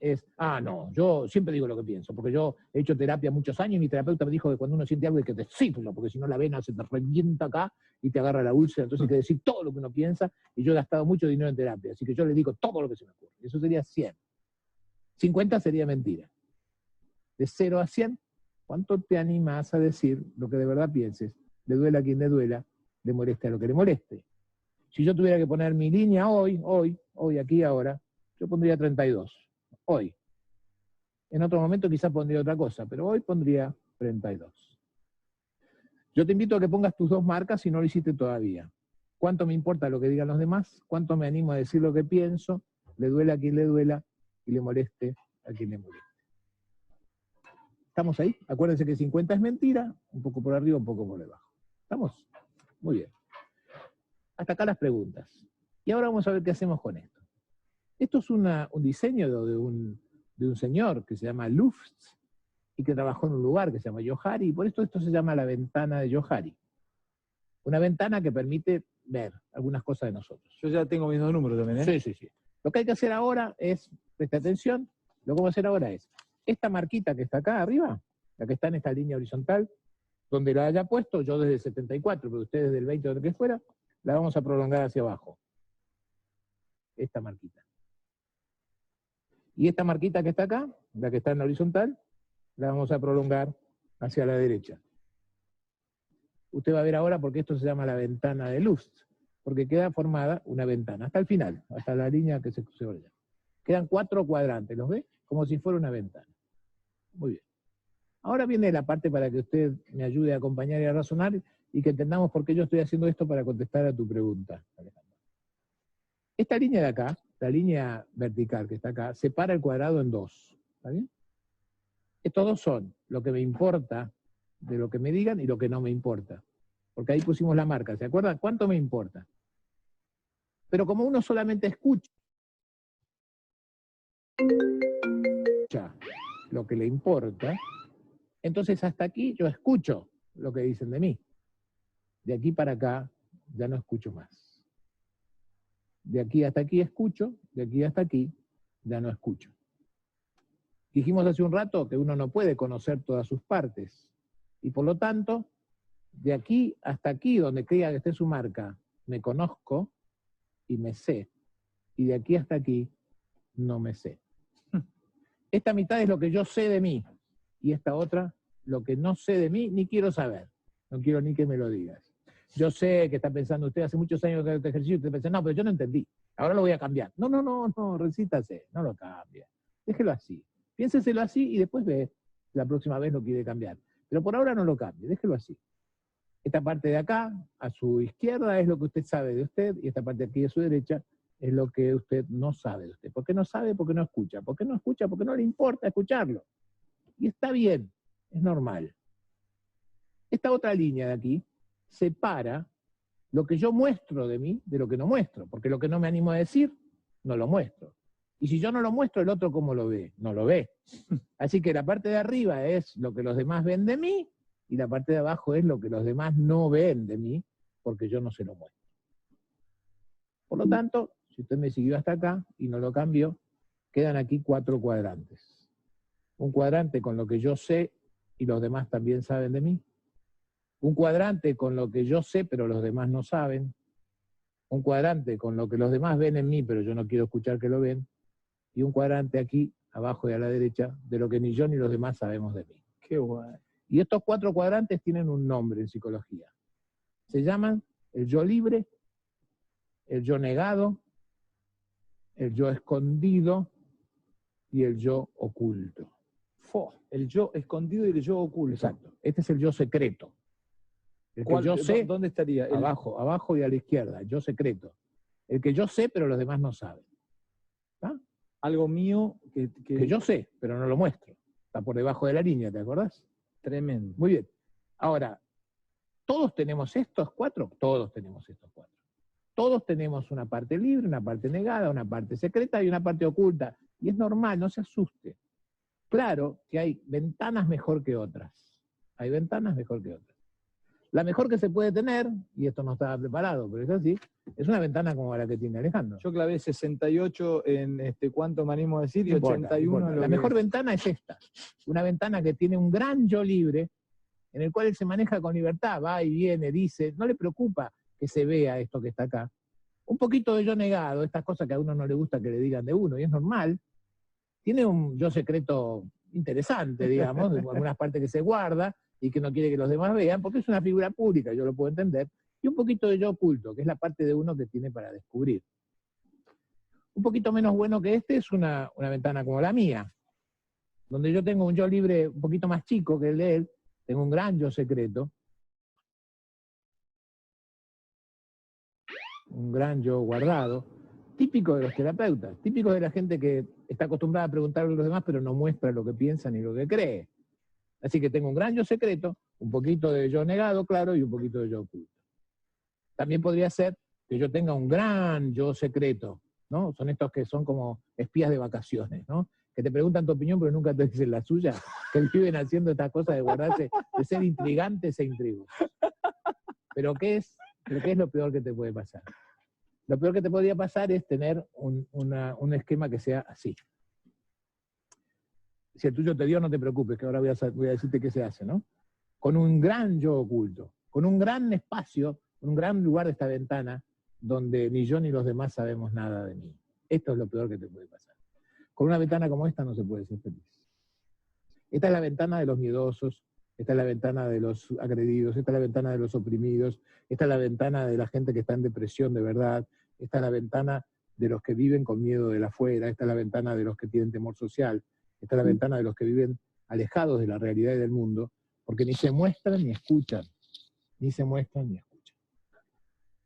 es, no, yo siempre digo lo que pienso, porque yo he hecho terapia muchos años y mi terapeuta me dijo que cuando uno siente algo hay que decirlo, porque si no la vena se te revienta acá y te agarra la úlcera, entonces hay que decir todo lo que uno piensa, y yo he gastado mucho dinero en terapia, así que yo le digo todo lo que se me ocurre. Eso sería 100. 50 sería mentira. De 0 a 100, ¿cuánto te animas a decir lo que de verdad pienses? Le duela a quien le duela, le moleste a lo que le moleste. Si yo tuviera que poner mi línea hoy, aquí, ahora, yo pondría 32. Hoy. En otro momento quizás pondría otra cosa, pero hoy pondría 32. Yo te invito a que pongas tus 2 marcas si no lo hiciste todavía. ¿Cuánto me importa lo que digan los demás? ¿Cuánto me animo a decir lo que pienso? Le duela a quien le duela y le moleste a quien le moleste. ¿Estamos ahí? Acuérdense que 50 es mentira, un poco por arriba, un poco por debajo. ¿Estamos? Muy bien. Hasta acá las preguntas. Y ahora vamos a ver qué hacemos con esto. Esto es un diseño de un señor que se llama Lufts y que trabajó en un lugar que se llama Johari, y por esto se llama la ventana de Johari. Una ventana que permite ver algunas cosas de nosotros. Yo ya tengo mis 2 números también, ¿eh? Sí. Lo que hay que hacer ahora es, presta atención, lo que vamos a hacer ahora es, esta marquita que está acá arriba, la que está en esta línea horizontal, donde la haya puesto, yo desde el 74, pero ustedes desde el 20 o de que fuera, la vamos a prolongar hacia abajo. Esta marquita. Y esta marquita que está acá, la que está en la horizontal, la vamos a prolongar hacia la derecha. Usted va a ver ahora porque esto se llama la ventana de luz, porque queda formada una ventana, hasta el final, hasta la línea que se cruza. Quedan 4 cuadrantes, ¿los ve? Como si fuera una ventana. Muy bien. Ahora viene la parte para que usted me ayude a acompañar y a razonar y que entendamos por qué yo estoy haciendo esto para contestar a tu pregunta, Alejandro. Esta línea de acá, la línea vertical que está acá, separa el cuadrado en 2. ¿Está bien? Estos 2 son lo que me importa de lo que me digan y lo que no me importa. Porque ahí pusimos la marca, ¿se acuerdan? ¿Cuánto me importa? Pero como uno solamente escucha lo que le importa, entonces hasta aquí yo escucho lo que dicen de mí. De aquí para acá ya no escucho más. De aquí hasta aquí escucho, de aquí hasta aquí ya no escucho. Dijimos hace un rato que uno no puede conocer todas sus partes, y por lo tanto, de aquí hasta aquí, donde crea que esté su marca, me conozco y me sé, y de aquí hasta aquí no me sé. Esta mitad es lo que yo sé de mí, y esta otra, lo que no sé de mí, ni quiero saber. No quiero ni que me lo digas. Yo sé que está pensando usted, hace muchos años que hace este ejercicio, usted piensa, no, pero yo no entendí, ahora lo voy a cambiar. No, recítase, no lo cambie. Déjelo así. Piénseselo así y después ve, la próxima vez lo quiere cambiar. Pero por ahora no lo cambie, déjelo así. Esta parte de acá, a su izquierda, es lo que usted sabe de usted, y esta parte de aquí a su derecha es lo que usted no sabe de usted. ¿Por qué no sabe? Porque no escucha. ¿Por qué no escucha? Porque no le importa escucharlo. Y está bien, es normal. Esta otra línea de aquí separa lo que yo muestro de mí de lo que no muestro, porque lo que no me animo a decir, no lo muestro. Y si yo no lo muestro, el otro ¿cómo lo ve? No lo ve. Así que la parte de arriba es lo que los demás ven de mí, y la parte de abajo es lo que los demás no ven de mí, porque yo no se lo muestro. Por lo tanto, si usted me siguió hasta acá y no lo cambió, quedan aquí 4 cuadrantes. Un cuadrante con lo que yo sé y los demás también saben de mí. Un cuadrante con lo que yo sé pero los demás no saben. Un cuadrante con lo que los demás ven en mí pero yo no quiero escuchar que lo ven. Y un cuadrante aquí, abajo y a la derecha, de lo que ni yo ni los demás sabemos de mí. Qué guay. Y estos 4 cuadrantes tienen un nombre en psicología. Se llaman el yo libre, el yo negado, el yo escondido y el yo oculto. El yo escondido y el yo oculto. Exacto. Este es el yo secreto. El que yo sé, ¿Dónde estaría? abajo y a la izquierda, el yo secreto. El que yo sé, pero los demás no saben. ¿Está? Algo mío Que yo sé, pero no lo muestro. Está por debajo de la línea, ¿te acordás? Tremendo. Muy bien. Ahora, ¿todos tenemos estos 4? Todos tenemos estos 4. Todos tenemos una parte libre, una parte negada, una parte secreta y una parte oculta. Y es normal, no se asuste. claro que hay ventanas mejor que otras. Hay ventanas mejor que otras. La mejor que se puede tener, y esto no estaba preparado, pero es así, es una ventana como la que tiene Alejandro. Yo clavé 68 en ¿cuánto me animo a decir? No Y importa, 81 no importa. en lo La que mejor es. ventana es esta. Una ventana que tiene un gran yo libre, en el cual él se maneja con libertad, va y viene, dice, no le preocupa que se vea esto que está acá. Un poquito de yo negado, estas cosas que a uno no le gusta que le digan de uno, y es normal. Tiene un yo secreto interesante, digamos, en algunas partes que se guarda y que no quiere que los demás vean, porque es una figura pública, yo lo puedo entender, y un poquito de yo oculto, que es la parte de uno que tiene para descubrir. Un poquito menos bueno que este es una ventana como la mía, donde yo tengo un yo libre un poquito más chico que el de él, tengo un gran yo secreto, un gran yo guardado, típico de los terapeutas, típico de la gente que está acostumbrada a preguntarle a los demás, pero no muestra lo que piensa ni lo que cree. Así que tengo un gran yo secreto, un poquito de yo negado, claro, y un poquito de yo oculto. También podría ser que yo tenga un gran yo secreto, ¿no? Son estos que son como espías de vacaciones, ¿no? Que te preguntan tu opinión, pero nunca te dicen la suya, que viven haciendo estas cosas de guardarse, de ser intrigantes e intrigosos. Pero ¿qué es lo peor que te puede pasar? Lo peor que te podría pasar es tener un esquema que sea así. Si el tuyo te dio, no te preocupes, que ahora voy a decirte qué se hace, ¿no? Con un gran yo oculto, con un gran espacio, un gran lugar de esta ventana, donde ni yo ni los demás sabemos nada de mí. Esto es lo peor que te puede pasar. Con una ventana como esta no se puede ser feliz. Esta es la ventana de los miedosos, esta es la ventana de los agredidos, esta es la ventana de los oprimidos, esta es la ventana de la gente que está en depresión de verdad, esta es la ventana de los que viven con miedo del afuera, esta es la ventana de los que tienen temor social, esta es la ventana de los que viven alejados de la realidad y del mundo, porque ni se muestran ni escuchan, ni se muestran ni escuchan.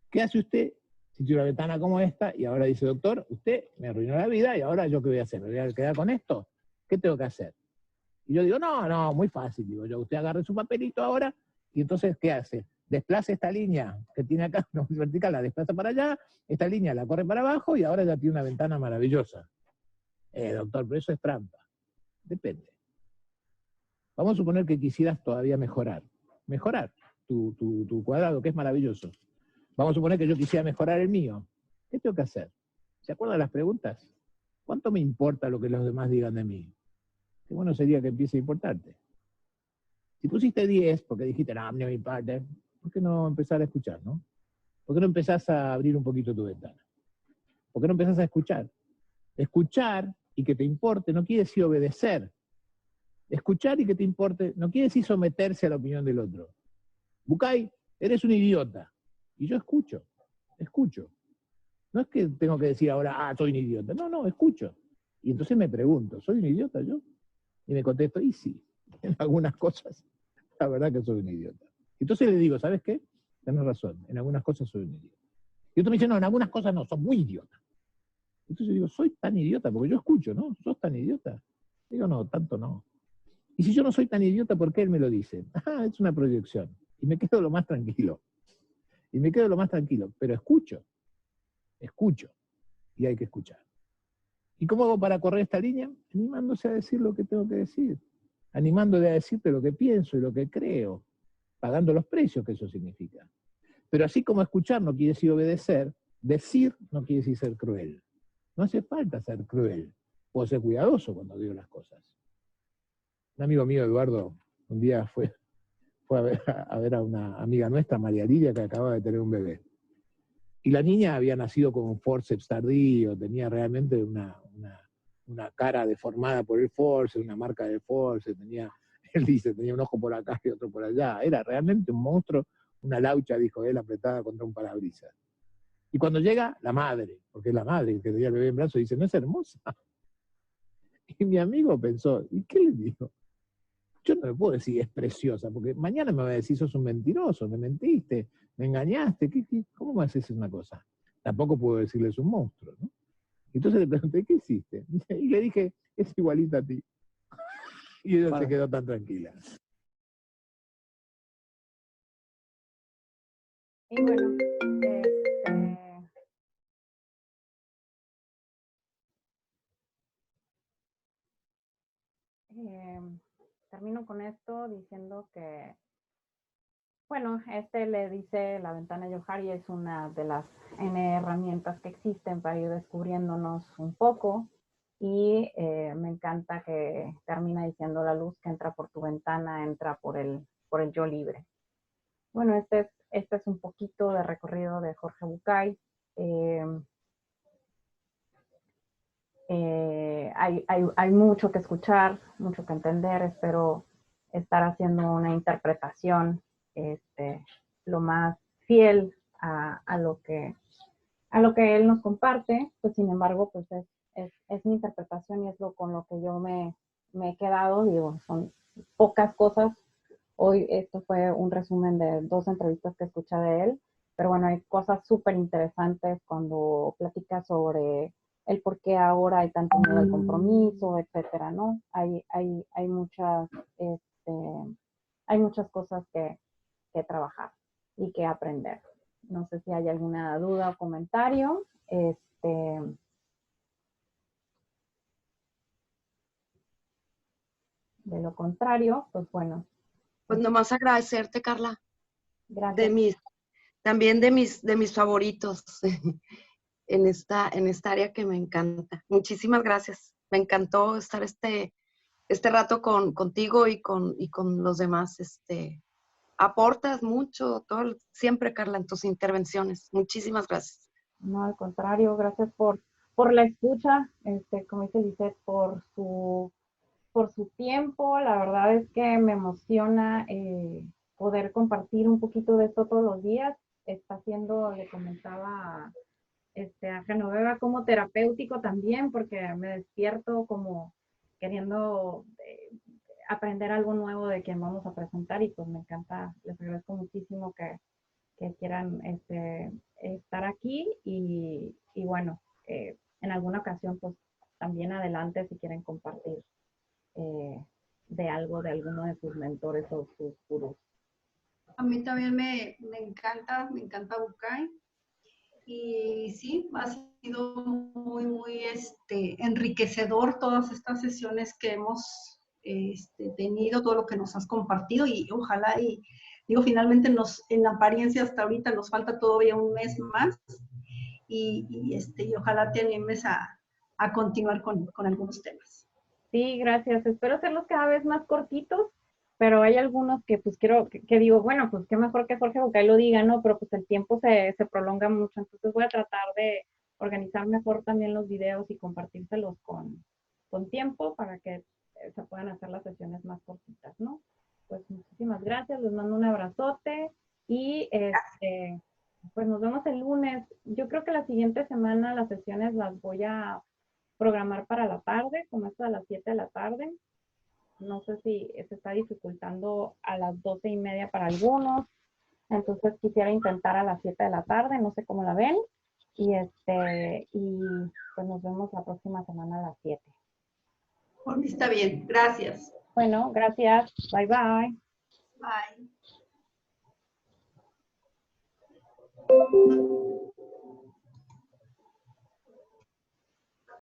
¿Qué hace usted si tiene una ventana como esta y ahora dice, doctor, usted me arruinó la vida y ahora yo qué voy a hacer? ¿Me voy a quedar con esto? ¿Qué tengo que hacer? Y yo digo, no, muy fácil, digo yo, usted agarre su papelito ahora y entonces, ¿qué hace? Desplaza esta línea que tiene acá, no, vertical, la desplaza para allá, esta línea la corre para abajo y ahora ya tiene una ventana maravillosa. Doctor, pero eso es trampa. Depende. Vamos a suponer que quisieras todavía mejorar tu cuadrado, que es maravilloso. Vamos a suponer que yo quisiera mejorar el mío. ¿Qué tengo que hacer? ¿Se acuerdan las preguntas? ¿Cuánto me importa lo que los demás digan de mí? Qué bueno sería que empiece a importarte. Si pusiste 10, porque dijiste, no me importa, ¿por qué no empezar a escuchar, no? ¿Por qué no empezás a abrir un poquito tu ventana? ¿Por qué no empezás a escuchar? Escuchar y que te importe no quiere decir obedecer. Escuchar y que te importe no quiere decir someterse a la opinión del otro. Bucay, eres un idiota. Y yo escucho. No es que tengo que decir ahora, soy un idiota. No, escucho. Y entonces me pregunto, ¿soy un idiota yo? Y me contesto, y sí, en algunas cosas, la verdad que soy un idiota. Entonces le digo, ¿sabes qué? Tienes razón, en algunas cosas soy un idiota. Y otro me dice, no, en algunas cosas no, sos muy idiota. Entonces yo digo, soy tan idiota, porque yo escucho, ¿no? ¿Sos tan idiota? Digo, no, tanto no. Y si yo no soy tan idiota, ¿por qué él me lo dice? Es una proyección. Y me quedo lo más tranquilo. Pero escucho. Y hay que escuchar. ¿Y cómo hago para correr esta línea? Animándose a decir lo que tengo que decir. Animándole a decirte lo que pienso y lo que creo. Pagando los precios que eso significa. Pero así como escuchar no quiere decir obedecer, decir no quiere decir ser cruel. No hace falta ser cruel. Puedo ser cuidadoso cuando digo las cosas. Un amigo mío, Eduardo, un día fue a ver a una amiga nuestra, María Lidia, que acababa de tener un bebé. Y la niña había nacido con un forceps tardío, tenía realmente una cara deformada por el forceps, una marca del forceps, él dice, tenía un ojo por acá y otro por allá. Era realmente un monstruo, una laucha, dijo él, apretada contra un parabrisas. Y cuando llega la madre, porque es la madre que tenía el bebé en brazos, dice, ¿no es hermosa? Y mi amigo pensó, ¿y qué le dijo? Yo no le puedo decir es preciosa, porque mañana me va a decir sos un mentiroso, me mentiste, me engañaste, ¿cómo me haces una cosa? Tampoco puedo decirle es un monstruo, ¿no? Entonces le pregunté, ¿qué hiciste? Y le dije, es igualita a ti. Y ella se quedó tan tranquila. Y bueno, termino con esto diciendo que, bueno, le dice la ventana Johari, es una de las N herramientas que existen para ir descubriéndonos un poco. Y me encanta que termina diciendo la luz que entra por tu ventana, entra por el yo libre. Bueno, este es un poquito de recorrido de Jorge Bucay. Hay mucho que escuchar, mucho que entender. Espero estar haciendo una interpretación lo más fiel a lo que él nos comparte. Pues sin embargo, pues es mi interpretación y es con lo que yo me he quedado. Digo, son pocas cosas. Hoy esto fue un resumen de 2 entrevistas que escuché de él, pero bueno, hay cosas súper interesantes cuando platica sobre el por qué ahora hay tanto miedo al compromiso, etcétera, ¿no? Hay muchas, hay muchas cosas que trabajar y que aprender. No sé si hay alguna duda o comentario. De lo contrario, pues bueno. Pues nomás agradecerte, Carla. Gracias. También de mis favoritos en esta área que me encanta. Muchísimas gracias. Me encantó estar este rato contigo y con los demás. Aportas mucho, siempre, Carla, en tus intervenciones. Muchísimas gracias. No, al contrario, gracias por la escucha, como dice Lisette, por su tiempo. La verdad es que me emociona poder compartir un poquito de esto todos los días. Está haciendo, le comentaba a Genoveva, como terapéutico también, porque me despierto como queriendo aprender algo nuevo de quien vamos a presentar, y pues me encanta, les agradezco muchísimo que quieran estar aquí, y bueno, en alguna ocasión pues también adelante si quieren compartir de algo de alguno de sus mentores o sus gurús. A mí también me encanta Bucay. Y sí, ha sido muy, muy enriquecedor todas estas sesiones que hemos tenido, todo lo que nos has compartido, y ojalá, y digo, finalmente en apariencia hasta ahorita nos falta todavía un mes más, y ojalá te animes a continuar con algunos temas. Sí, gracias. Espero hacerlos cada vez más cortitos, pero hay algunos que pues quiero, que digo, bueno, pues qué mejor que Jorge Bucay lo diga, ¿no? Pero pues el tiempo se prolonga mucho, entonces voy a tratar de organizar mejor también los videos y compartírselos con tiempo para que se puedan hacer las sesiones más cortitas, ¿no? Pues muchísimas gracias, les mando un abrazote y pues nos vemos el lunes. Yo creo que la siguiente semana las sesiones las voy a programar para la tarde, como esto a las 7 de la tarde. No sé si se está dificultando a las 12:30 para algunos, entonces quisiera intentar a las 7 de la tarde, no sé cómo la ven, y pues nos vemos la próxima semana a las 7. Por mí está bien, gracias. Bueno, gracias, bye bye. Bye.